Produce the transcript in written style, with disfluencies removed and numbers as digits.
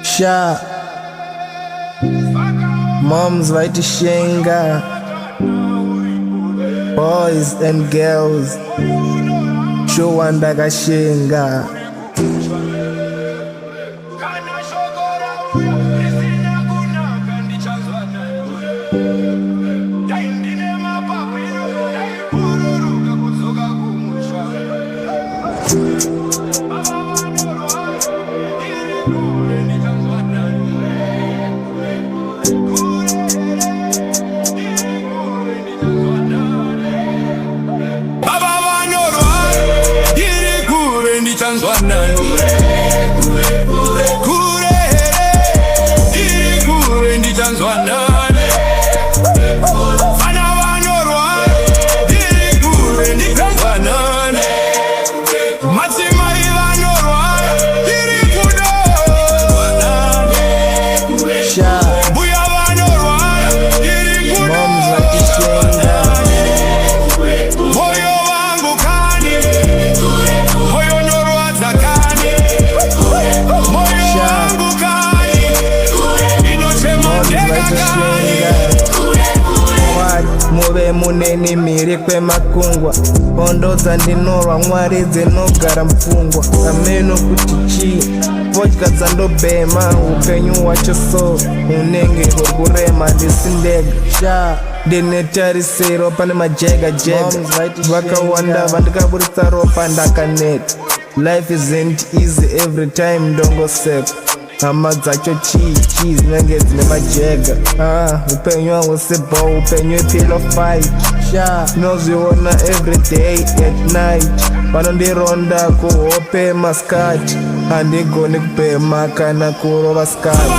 Sha moms vaitishenga, boys and girls shuwa ndakashenga. Muve muneni miri kwemakungwa, hondo dzandinorwa mwari dzinogara mupfungwa. Ameno kuti chii vodya dzandobhema, upenyu hwacho so unenge huri kurema. Ndisi ndega sha ndine tarisiro pane majega vakawanda vandikaburitsa ropa ndakaneta. Life isn't easy every time ndongoseka, hama dzacho chii dzinenge dzine majega. Upenyu hausibo, upenyu pillow fight. Sha nozviona every day at night, vanondironda kuhope maskati, handigoni kubhema kana kurova skati.